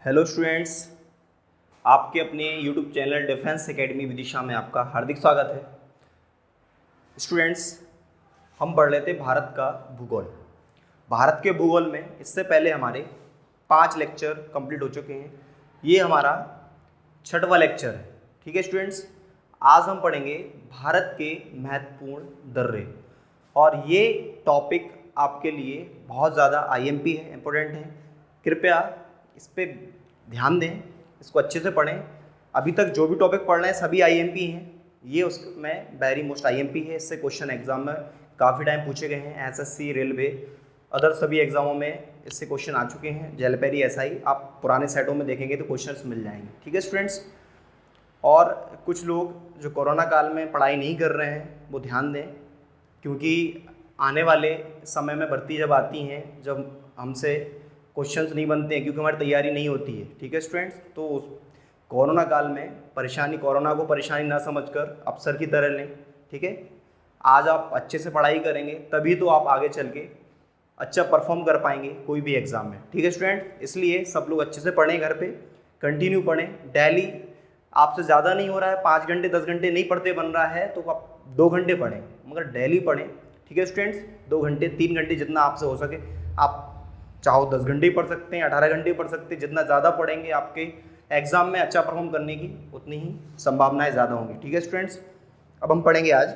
Hello students, आपके अपने YouTube channel defence academy Vidisha में आपका हार्दिक स्वागत है। स्टूडेंट्स, हम पढ़ रहे थे भारत का भूगोल। भारत के भूगोल में इससे पहले हमारे 5 लेक्चर कंप्लीट हो चुके हैं। ये हमारा 6वां लेक्चर है। ठीक है स्टूडेंट्स, आज हम पढ़ेंगे भारत के महत्वपूर्ण दर्रे और ये टॉपिक आपके लिए बहुत ज़्यादा IMP है, इम्पोर्टेंट है। कृपया इस पर ध्यान दें, इसको अच्छे से पढ़ें। अभी तक जो भी टॉपिक पढ़ रहे हैं सभी IMP हैं, ये उसमें वेरी मोस्ट IMP है। इससे क्वेश्चन एग्जाम में काफ़ी टाइम पूछे गए हैं। SSC, रेलवे, अदर सभी एग्जामों में इससे क्वेश्चन आ चुके हैं। जेलपेरी SI आप पुराने सेटों में देखेंगे तो क्वेश्चंस मिल जाएंगे। ठीक है स्टूडेंट्स, और कुछ लोग जो कोरोना काल में पढ़ाई नहीं कर रहे हैं वो ध्यान दें, क्योंकि आने वाले समय में भर्ती जब आती हैं, जब हमसे क्वेश्चंस नहीं बनते हैं क्योंकि हमारी तैयारी नहीं होती है। ठीक है स्टूडेंट्स, तो उस कोरोना काल में कोरोना को परेशानी ना समझकर अवसर की तरह लें। ठीक है, आज आप अच्छे से पढ़ाई करेंगे तभी तो आप आगे चल के अच्छा परफॉर्म कर पाएंगे कोई भी एग्ज़ाम में। ठीक है स्टूडेंट, इसलिए सब लोग अच्छे से पढ़ें, घर पे कंटिन्यू पढ़ें। डेली आपसे ज़्यादा नहीं हो रहा है, 5 घंटे 10 घंटे नहीं पढ़ते बन रहा है तो आप 2 घंटे पढ़ें, मगर डेली पढ़ें। ठीक है स्टूडेंट्स, 2 घंटे 3 घंटे जितना आपसे हो सके। आप चाहो 10 घंटे ही पढ़ सकते हैं, 18 घंटे ही पढ़ सकते हैं। जितना ज़्यादा पढ़ेंगे आपके एग्ज़ाम में अच्छा परफॉर्म करने की उतनी ही संभावनाएं ज़्यादा होंगी। ठीक है स्टूडेंट्स, अब हम पढ़ेंगे। आज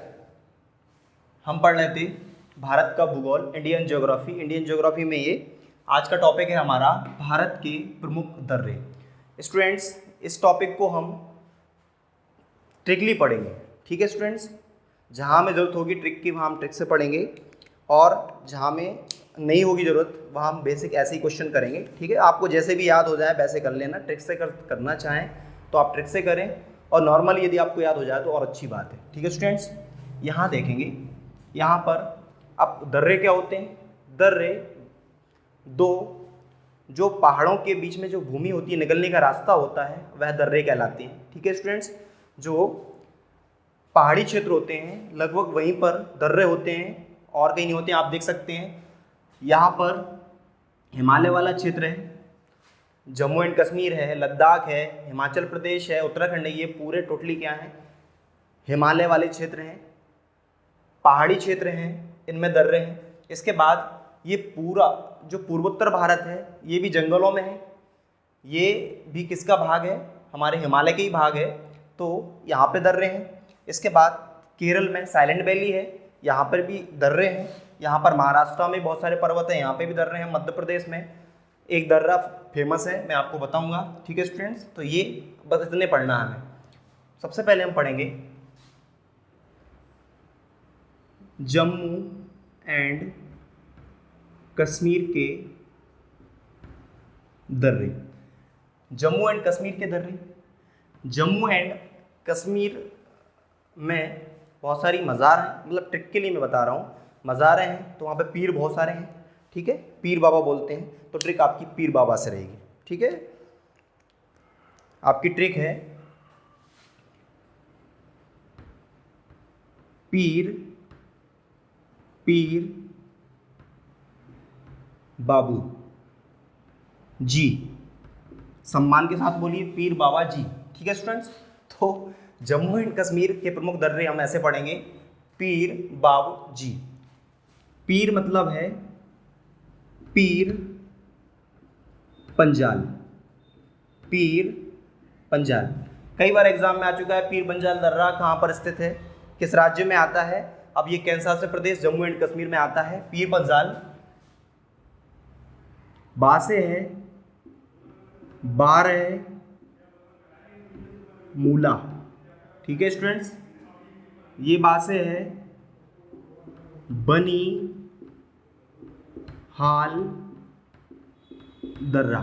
हम पढ़ रहे थे भारत का भूगोल, इंडियन ज्योग्राफी। इंडियन ज्योग्राफी में ये आज का टॉपिक है हमारा भारत के प्रमुख दर्रे। स्टूडेंट्स, इस टॉपिक को हम ट्रिकली पढ़ेंगे। ठीक है स्टूडेंट्स, जहाँ हमें ज़रूरत होगी ट्रिक की वहाँ हम ट्रिक से पढ़ेंगे, और जहाँ में नहीं होगी ज़रूरत वहाँ हम बेसिक ऐसे ही क्वेश्चन करेंगे। ठीक है, आपको जैसे भी याद हो जाए वैसे कर लेना। ट्रिक से करना चाहें तो आप ट्रिक से करें, और नॉर्मली यदि आपको याद हो जाए तो और अच्छी बात है। ठीक है स्टूडेंट्स, यहाँ देखेंगे, यहाँ पर अब दर्रे क्या होते हैं। दर्रे दो जो पहाड़ों के बीच में जो भूमि होती है, निकलने का रास्ता होता है, वह दर्रे कहलाते हैं। ठीक है स्टूडेंट्स, जो पहाड़ी क्षेत्र होते हैं लगभग वहीं पर दर्रे होते हैं और कहीं नहीं होते हैं। आप देख सकते हैं यहाँ पर हिमालय वाला क्षेत्र है, जम्मू एंड कश्मीर है, लद्दाख है, हिमाचल प्रदेश है, उत्तराखंड है। ये पूरे टोटली क्या हैं, हिमालय वाले क्षेत्र हैं, पहाड़ी क्षेत्र हैं, इनमें दर्रे हैं। इसके बाद ये पूरा जो पूर्वोत्तर भारत है ये भी जंगलों में है। ये भी किसका भाग है, हमारे हिमालय के ही भाग है, तो यहाँ पे दर्रे हैं। इसके बाद केरल में साइलेंट वैली है, यहाँ पर भी दर्रे हैं। यहाँ पर महाराष्ट्र में बहुत सारे पर्वत हैं, यहाँ पे भी दर्रे हैं। मध्य प्रदेश में एक दर्रा फेमस है, मैं आपको बताऊंगा। ठीक है स्टूडेंट्स, तो ये बस इतने पढ़ना है हमें। सबसे पहले हम पढ़ेंगे जम्मू एंड कश्मीर के दर्रे। जम्मू एंड कश्मीर के दर्रे। जम्मू एंड कश्मीर में बहुत सारी मज़ार हैं, मतलब ट्रिक के लिए मैं बता रहा हूँ। मज़ारें हैं तो वहाँ पे पीर बहुत सारे हैं। ठीक है, पीर बाबा बोलते हैं, तो ट्रिक आपकी पीर बाबा से रहेगी। ठीक है, आपकी ट्रिक है पीर पीर बाबू जी, सम्मान के साथ बोलिए पीर बाबा जी। ठीक है स्टूडेंट्स, तो जम्मू एंड कश्मीर के प्रमुख दर्रे हम ऐसे पढ़ेंगे, पीर बाबू जी। पीर मतलब है पीर पंजाल, पीर पंजाल। कई बार एग्जाम में आ चुका है पीर पंजाल दर्रा कहाँ पर स्थित है, किस राज्य में आता है। अब ये cancer Pradesh Jammu and Kashmir में आता है। पीर पंजाल बा से है, बारह मूला। ठीक है स्टूडेंट्स, ये बा से है, बनी हाल दर्रा।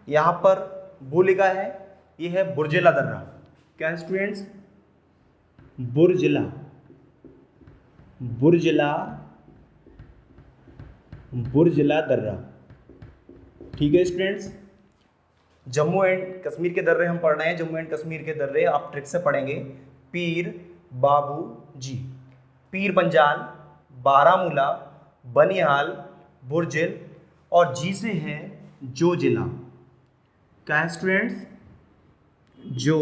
यहाँ पर वो लिखा है, ये है बुर्जिला दर्रा। क्या है स्टूडेंट्स, बुर्जिला, बुर्जिला, बुर्जिला दर्रा। ठीक है स्टूडेंट्स, जम्मू एंड कश्मीर के दर्रे हम पढ़ रहे हैं। जम्मू एंड कश्मीर के दर्रे आप ट्रिक से पढ़ेंगे, पीर बाबू जी। पीर पंजाल, बारामूला, बनिहाल, बुर्जिल, और जी से है जो जिला। क्या है स्टूडेंट्स, जो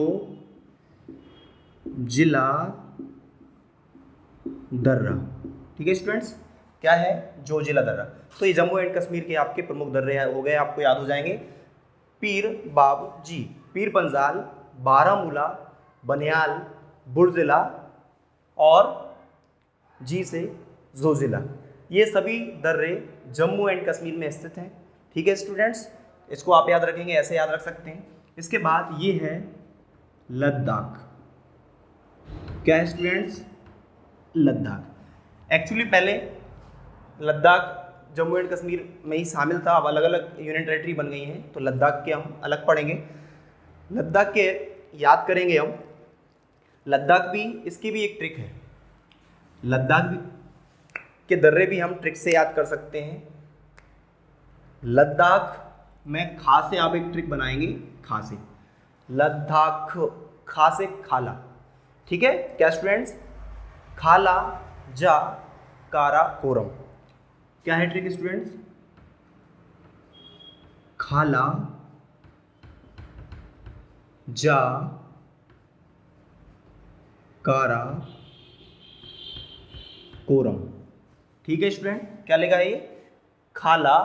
जिला दर्रा। ठीक है स्टूडेंट्स, क्या है, जो जिला दर्रा। तो ये जम्मू एंड कश्मीर के आपके प्रमुख दर्रे हो गए, आपको याद हो जाएंगे। पीर बाब जी, पीर पंजाल, बारामूला, बनियाल, बुरजिला और जी से जोजिला, ये सभी दर्रे जम्मू एंड कश्मीर में स्थित हैं। ठीक है स्टूडेंट्स, इसको आप याद रखेंगे, ऐसे याद रख सकते हैं। इसके बाद ये है लद्दाख। क्या है स्टूडेंट्स, लद्दाख। एक्चुअली पहले लद्दाख जम्मू एंड कश्मीर में ही शामिल था, अब अलग अलग यूनियन टेरिटरी बन गई हैं, तो लद्दाख के हम अलग पढ़ेंगे। लद्दाख के याद करेंगे हम, लद्दाख भी, इसकी भी एक ट्रिक है, लद्दाख भी के दर्रे भी हम ट्रिक से याद कर सकते हैं। लद्दाख में खा से आप एक ट्रिक बनाएंगे, खा से, लद्दाख, खा से खाला। ठीक है क्या स्टूडेंट्स, खाला जा कारा कोरम। क्या है ट्रिक स्टूडेंट्स, खाला जा कारा कोरम। ठीक है स्टूडेंट, क्या लिखा है ये, खाला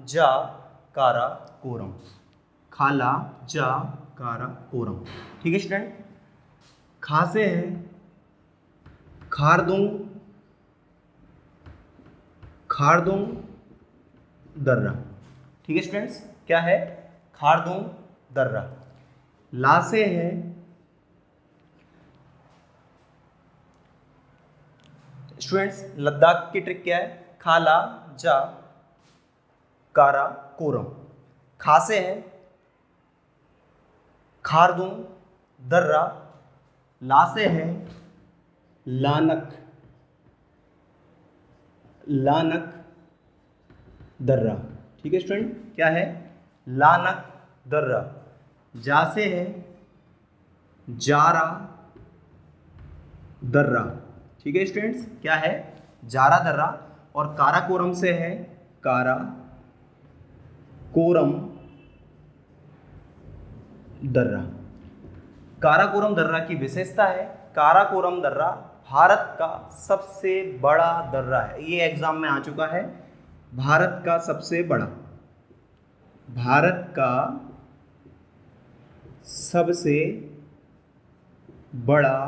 जा कारा कोरम, खाला जा कारा कोरम। ठीक है स्टूडेंट, खा से है खारदुंग, खारदुंग दर्रा। ठीक है स्टूडेंट्स, क्या है, खारदुंग दर्रा। ला से है स्टूडेंट्स, लद्दाख की ट्रिक क्या है, खाला जा कारा कोरम। खा से है खारदुंग दर्रा, ला से है लानक, लानक दर्रा। ठीक है स्टूडेंट, क्या है, लानक दर्रा। जा से है जारा दर्रा। ठीक है स्टूडेंट्स, क्या है, जारा दर्रा। और काराकोरम से है कारा कोरम दर्रा। काराकोरम दर्रा की विशेषता है, काराकोरम दर्रा भारत का सबसे बड़ा दर्रा है। ये एग्जाम में आ चुका है, भारत का सबसे बड़ा, भारत का सबसे बड़ा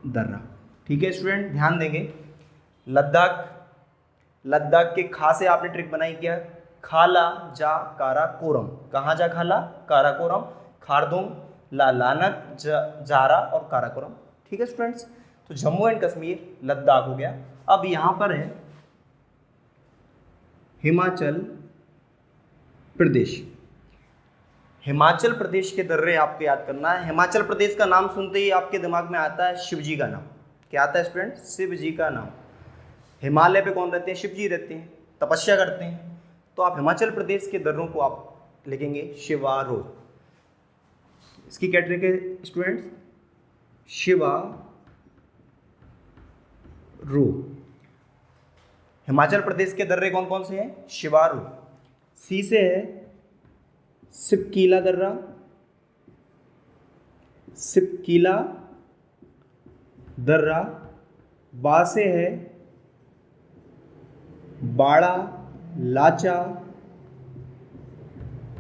दर्रा। ठीक है स्टूडेंट, ध्यान देंगे। लद्दाख, लद्दाख के खा से आपने ट्रिक बनाई क्या, खाला जा कारा कोरम। कहाँ जा खाला, काराकोरम, खारदुंग, लानक, जारा और काराकोरम। ठीक है स्टूडेंट्स, तो जम्मू एंड कश्मीर लद्दाख हो गया। अब यहाँ पर है हिमाचल प्रदेश। हिमाचल प्रदेश के दर्रे आपको याद करना है। हिमाचल प्रदेश का नाम सुनते ही आपके दिमाग में आता है शिव जी का नाम। क्या आता है स्टूडेंट, शिव जी का नाम। हिमालय पे कौन रहते हैं, शिव जी रहते हैं, तपस्या करते हैं। तो आप हिमाचल प्रदेश के दर्रों को आप लिखेंगे शिवारो। इसकी क्या ट्रिक है स्टूडेंट्स, शिवारो। हिमाचल प्रदेश के दर्रे कौन कौन से हैं, शिवारो। सी से है सिपकीला दर्रा, सिपकीला दर्रा। बा से है बाड़ा लाचा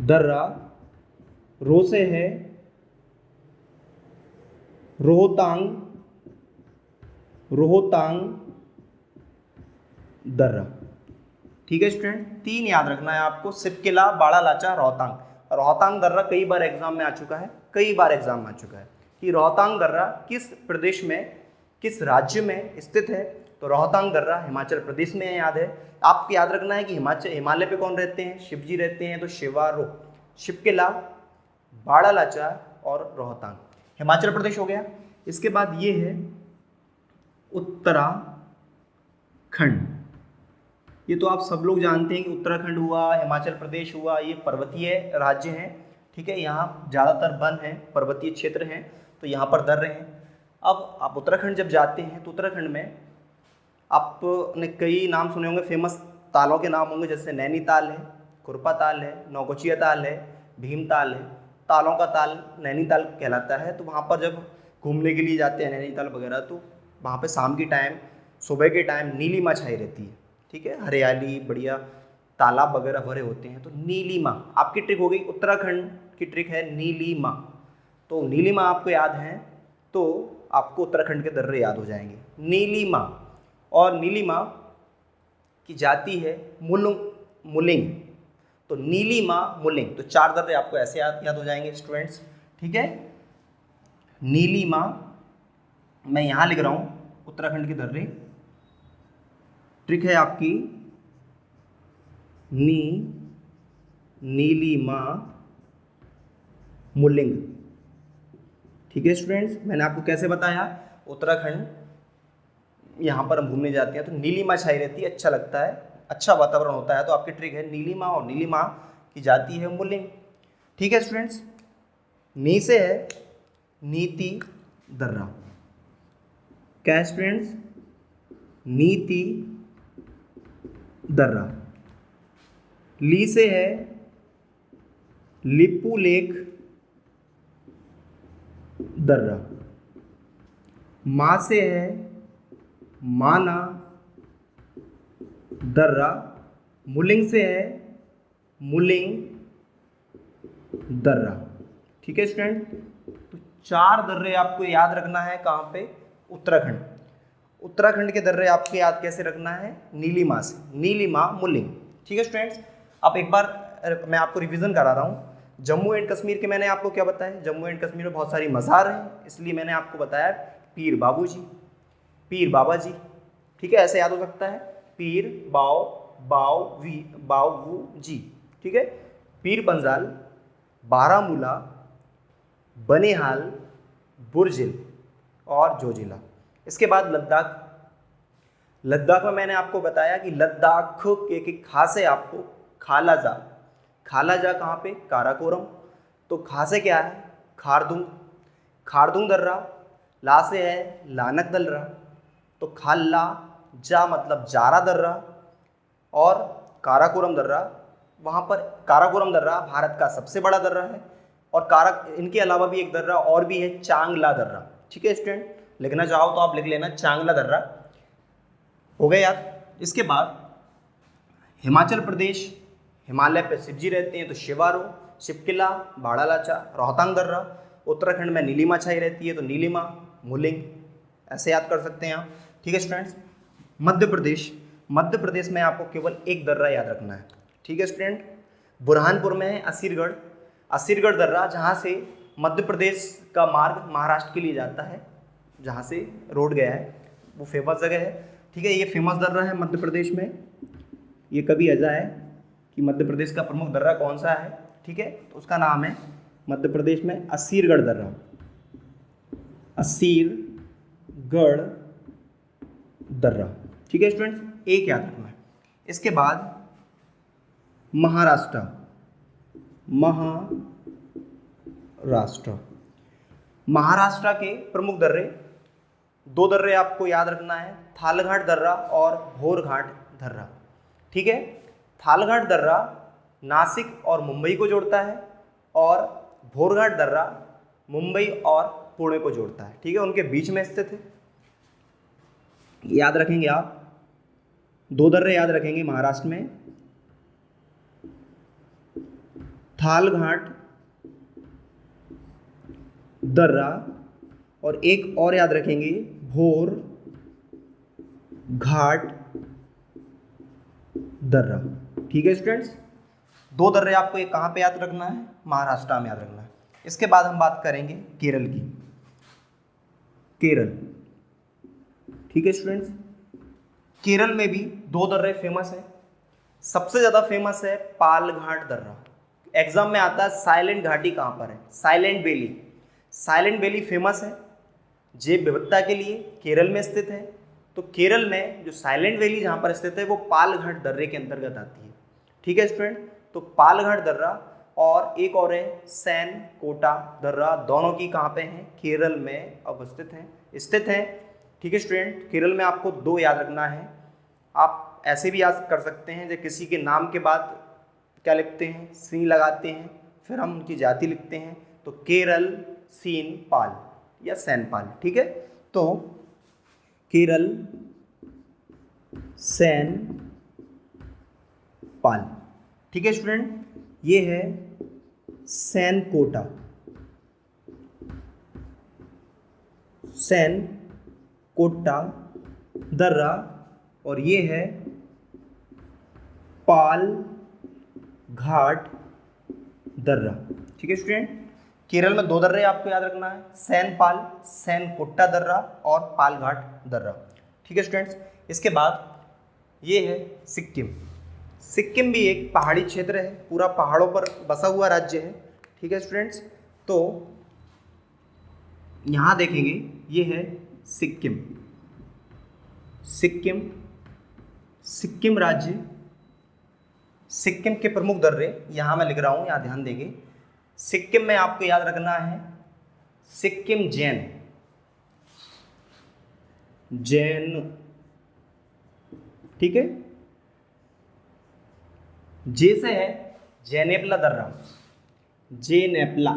दर्रा। रो से है रोहतांग, रोहतांग दर्रा। ठीक है स्टूडेंट, तीन याद रखना है आपको, सिपकिला, बाड़ा लाचा, रोहतांग। रोहतांग दर्रा कई बार एग्जाम में आ चुका है, कई बार एग्जाम में आ चुका है कि रोहतांग दर्रा किस प्रदेश में, किस राज्य में स्थित है। तो रोहतांग दर्रा हिमाचल प्रदेश में है, याद है। आपको याद रखना है कि हिमालय पे कौन रहते हैं, शिव जी रहते हैं। तो शिवारो, शिपकिला, बाड़ा लाचा और रोहतांग हिमाचल प्रदेश हो गया। इसके बाद ये है उत्तराखंड। ये तो आप सब लोग जानते हैं कि उत्तराखंड हुआ, हिमाचल प्रदेश हुआ, ये पर्वतीय राज्य हैं। ठीक है, यहाँ ज़्यादातर वन है, पर्वतीय क्षेत्र हैं, तो यहाँ पर दर्रे हैं। अब आप उत्तराखंड जब जाते हैं तो उत्तराखंड में आपने कई नाम सुने होंगे, फेमस तालों के नाम होंगे, जैसे नैनीताल है, कुरपा ताल है, नौकुचिया ताल है, भीमताल है, तालों का ताल नैनीताल कहलाता है। तो वहाँ पर जब घूमने के लिए जाते हैं नैनीताल वगैरह, तो वहाँ पे शाम के टाइम, सुबह के टाइम नीलिमा छाई रहती है, ठीक है, हरियाली बढ़िया, तालाब वगैरह भरे होते हैं। तो नीलिमा आपकी ट्रिक हो गई, उत्तराखंड की ट्रिक है नीलिमा। तो नीलिमा आपको याद है तो आपको उत्तराखंड के दर्रे याद हो जाएंगे, नीलिमा। और नीलिमा की जाति है मुलिंग, तो नीलिमा मुलिंग। तो 4 दर्रे आपको ऐसे याद हो जाएंगे स्टूडेंट्स, ठीक है। नीलिमा मैं यहाँ लिख रहा हूँ, उत्तराखंड के दर्रे, ट्रिक है आपकी नीलिमा मुलिंग, ठीक है स्टूडेंट्स। मैंने आपको कैसे बताया, उत्तराखंड यहाँ पर हम घूमने जाते हैं तो नीलिमा छाई रहती है, अच्छा लगता है, अच्छा वातावरण होता है। तो आपकी ट्रिक है नीलिमा, और नीलिमा की जाति है मुलिंग, ठीक है स्टूडेंट्स। नी से है नीति दर्रा, क्या है स्टूडेंट्स, नीति दर्रा। ली से है लिपुलेख दर्रा। मा से है माना दर्रा। मुलिंग से है मुलिंग दर्रा, ठीक है स्टूडेंट। तो 4 दर्रे आपको याद रखना है, कहाँ पे, उत्तराखंड। उत्तराखंड के दर्रे आपको याद कैसे रखना है, नीलिमा से, नीलिमा मुलिंग, ठीक है स्टूडेंट्स। अब एक बार मैं आपको रिवीजन करा रहा हूँ। जम्मू एंड कश्मीर के मैंने आपको क्या बताया, जम्मू एंड कश्मीर में बहुत सारी मज़ार हैं, इसलिए मैंने आपको बताया पीर बाबूजी, पीर बाबा जी, ठीक है, ऐसे याद हो सकता है, पीर बावू जी, ठीक है। पीर पंजाल, बारामूला, बनिहाल, बुर्जिल और जोजिला। इसके बाद लद्दाख। लद्दाख में मैंने आपको बताया कि लद्दाख के खासे आपको खालाजा, खालाजा कहाँ पे, काराकोरम। तो खा से क्या है, खारदुंग, खारदुंग दर्रा। ला से है लानक दर्रा, तो खाला जा मतलब जारा दर्रा। और काराकोरम दर्रा, वहाँ पर काराकोरम दर्रा भारत का सबसे बड़ा दर्रा है। और इनके अलावा भी एक दर्रा और भी है, चांगला दर्रा, ठीक है स्टूडेंट। लिखना चाहो तो आप लिख लेना, चांगला दर्रा, हो गया याद। इसके बाद हिमाचल प्रदेश, हिमालय पे शिवजी रहते हैं तो शिवारो, शिवकिला, बाड़ालाचा, रोहतांग दर्रा। उत्तराखंड में नीलिमा छाई रहती है तो नीलिमा मुलिंग, ऐसे याद कर सकते हैं आप, ठीक है स्टूडेंट्स। मध्य प्रदेश, मध्य प्रदेश में आपको केवल एक दर्रा याद रखना है, ठीक है स्टूडेंट। बुरहानपुर में है असीरगढ़, असीरगढ़ दर्रा, जहाँ से मध्य प्रदेश का मार्ग महाराष्ट्र के लिए जाता है, जहाँ से रोड गया है, वो फेमस जगह है, ठीक है। ये फेमस दर्रा है मध्य प्रदेश में। ये कभी ऐसा है कि मध्य प्रदेश का प्रमुख दर्रा कौन सा है, ठीक है, तो उसका नाम है मध्य प्रदेश में असीरगढ़ दर्रा, असीरगढ़ दर्रा, ठीक है स्टूडेंट्स, एक याद रखना है। इसके बाद महाराष्ट्र, महाराष्ट्र, महाराष्ट्र के प्रमुख दर्रे, 2 दर्रे आपको याद रखना है, थालघाट दर्रा और भोरघाट दर्रा, ठीक है। थालघाट दर्रा नासिक और मुंबई को जोड़ता है, और भोरघाट दर्रा मुंबई और पुणे को जोड़ता है, ठीक है, उनके बीच में स्थित है। याद रखेंगे आप, 2 दर्रे याद रखेंगे महाराष्ट्र में, थालघाट दर्रा, और एक और याद रखेंगे भोरघाट दर्रा, ठीक है स्टूडेंट्स। 2 दर्रे आपको एक कहाँ पे याद रखना है, महाराष्ट्र में याद रखना है। इसके बाद हम बात करेंगे केरल की, केरल, ठीक है स्टूडेंट्स। केरल में भी 2 दर्रे फेमस है, सबसे ज़्यादा फेमस है पालघाट दर्रा। एग्जाम में आता है साइलेंट घाटी कहाँ पर है, silent valley, silent valley famous है जैव विविधता के लिए, केरल में स्थित है। तो केरल में जो साइलेंट वैली जहाँ पर स्थित है वो पालघाट दर्रे के अंतर्गत आती है, ठीक है स्टूडेंट। तो पालघाट दर्रा और एक और है सैन कोटा दर्रा, दोनों की कहाँ पे हैं, केरल में अवस्थित हैं, स्थित हैं, ठीक है स्टूडेंट। केरल में आपको 2 याद रखना है, आप ऐसे भी याद कर सकते हैं जो किसी के नाम के बाद क्या लिखते हैं, सी लगाते हैं, फिर हम उनकी जाति लिखते हैं, तो केरल सीन पाल या सैन पाल, ठीक है। तो केरल सैन पाल, ठीक है स्टूडेंट। ये है सैन कोटा, सैन कोटा दर्रा, और ये है पाल घाट दर्रा, ठीक है स्टूडेंट। केरल में 2 दर्रे आपको याद रखना है, सैन पाल, सैन कोट्टा दर्रा और पाल घाट दर्रा, ठीक है स्टूडेंट्स। इसके बाद ये है सिक्किम। सिक्किम भी एक पहाड़ी क्षेत्र है, पूरा पहाड़ों पर बसा हुआ राज्य है, ठीक है स्टूडेंट्स। तो यहाँ देखेंगे ये है सिक्किम, सिक्किम, सिक्किम राज्य। सिक्किम के प्रमुख दर्रे यहाँ मैं लिख रहा हूँ, यहाँ ध्यान देंगे। सिक्किम में आपको याद रखना है सिक्किम जैन, जैन, ठीक है। जे से है जैनेपला दर्रा, जेनेपला,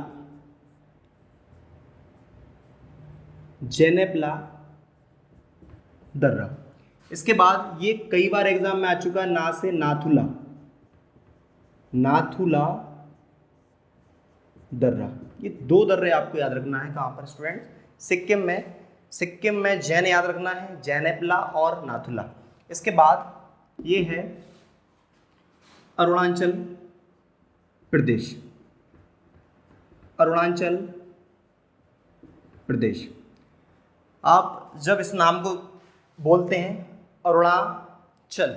जेनेपला दर्रा। इसके बाद ये कई बार एग्जाम में आ चुका है, ना से नाथुला, नाथुला दर्रा। ये 2 दर्रे आपको याद रखना है, कहाँ पर स्टूडेंट? सिक्किम में। सिक्किम में जैन याद रखना है, जैनेपला और नाथुला। इसके बाद ये है अरुणाचल प्रदेश, अरुणाचल प्रदेश। आप जब इस नाम को बोलते हैं अरुणाचल,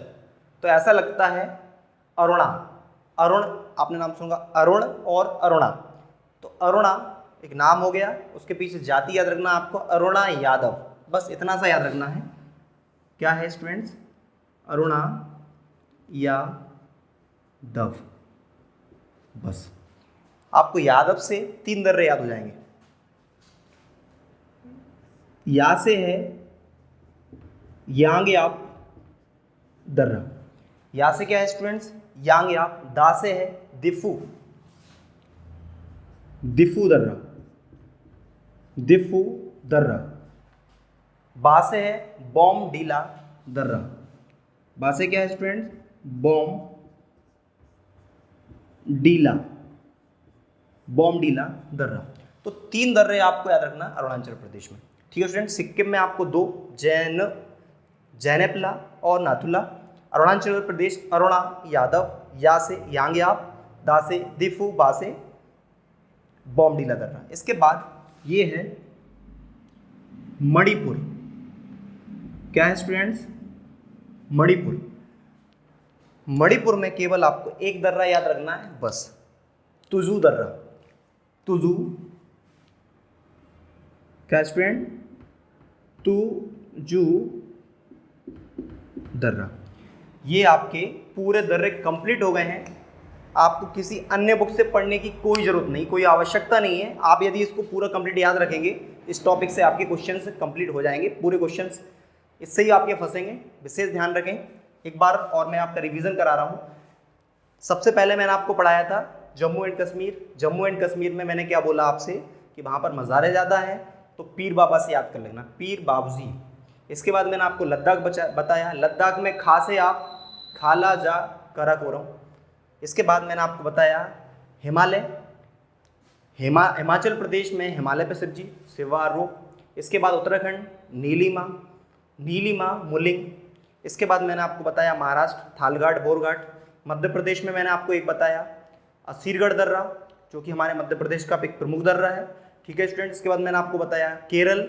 तो ऐसा लगता है अरुणा, अरुण, आपने नाम सुना अरुण और अरुणा, तो अरुणा एक नाम हो गया, उसके पीछे जाति याद रखना आपको, अरुणा यादव, बस इतना सा याद रखना है। क्या है स्टूडेंट्स? अरुणा यादव, बस। आपको यादव से 3 दर्रे याद हो जाएंगे। या से है यांगयाप दर्रा, या से क्या है स्टूडेंट्स? यांगयाप। दा से है दिफू, दिफू दर्रा, दिफू दर्रा। बा से है बॉमडीला दर्रा, बा से क्या है स्टूडेंट्स? बॉमडीला, बॉमडीला दर्रा। तो 3 दर्रे आपको याद रखना अरुणाचल प्रदेश में, ठीक है स्टूडेंट। सिक्किम में आपको 2, जैनेपला और नाथुला। अरुणाचल प्रदेश अरुणा यादव, या से यांगयाप, दा से दिफू, बा से बॉमडीला दर्रा। इसके बाद ये है मणिपुर। क्या है स्टूडेंट्स? मणिपुर। मणिपुर में केवल आपको 1 दर्रा याद रखना है, बस, तुजू दर्रा, तुजू। क्या स्टूडेंट? तुजू दर्रा। ये आपके पूरे दर्रे कंप्लीट हो गए हैं। आपको किसी अन्य बुक से पढ़ने की कोई ज़रूरत नहीं, कोई आवश्यकता नहीं है। आप यदि इसको पूरा कंप्लीट याद रखेंगे, इस टॉपिक से आपके क्वेश्चन कंप्लीट हो जाएंगे, पूरे क्वेश्चंस इससे ही आपके फंसेंगे। विशेष ध्यान रखें। एक बार और मैं आपका रिवीजन करा रहा हूँ। सबसे पहले मैंने आपको पढ़ाया था जम्मू एंड कश्मीर। जम्मू एंड कश्मीर में मैंने क्या बोला आपसे कि वहाँ पर मज़ारे ज़्यादा हैं, तो पीर बाबा से याद कर लेना, पीर बाबूजी। इसके बाद मैंने आपको लद्दाख बताया। लद्दाख में खा से आप खाला जा कराकोरम। इसके बाद मैंने आपको बताया हिमालय, हिमाचल प्रदेश में हिमालय पे शिवजी, सिवारो। इसके बाद उत्तराखंड नीलिमा, नीलिमा मुलिंग। इसके बाद मैंने आपको बताया महाराष्ट्र थालघाट बोरघाट। मध्य प्रदेश में मैंने आपको एक बताया असीरगढ़ दर्रा, जो कि हमारे मध्य प्रदेश का एक प्रमुख दर्रा है, ठीक है स्टूडेंट। इसके बाद मैंने आपको बताया केरल,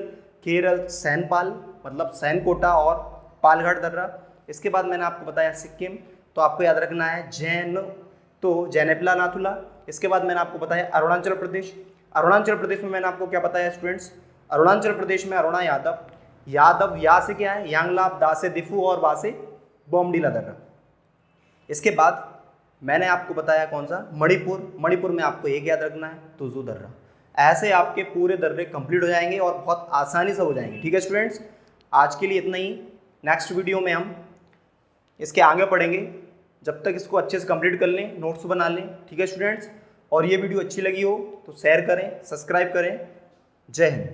केरल सैनपाल मतलब सैनकोटा और पालघाट दर्रा। इसके बाद मैंने आपको बताया सिक्किम, तो आपको याद रखना है जैन, तो जैनेपला नाथुला। इसके बाद मैंने आपको बताया अरुणाचल प्रदेश। अरुणाचल प्रदेश में मैंने आपको क्या बताया स्टूडेंट्स? अरुणाचल प्रदेश में अरुणा यादव, यादव या से क्या है यांगलाप, दा से दिफू और बा से बॉमडीला दर्रा। इसके बाद मैंने आपको बताया कौन सा? मणिपुर। मणिपुर में आपको एक याद रखना है तुजू दर्रा। ऐसे आपके पूरे दर्रे कंप्लीट हो जाएंगे और बहुत आसानी से हो जाएंगे, ठीक है स्टूडेंट्स। आज के लिए इतना ही। नेक्स्ट वीडियो में हम इसके आगे पढ़ेंगे। जब तक इसको अच्छे से कंप्लीट कर लें, नोट्स बना लें, ठीक है स्टूडेंट्स। और ये वीडियो अच्छी लगी हो तो शेयर करें, सब्सक्राइब करें। जय हिंद।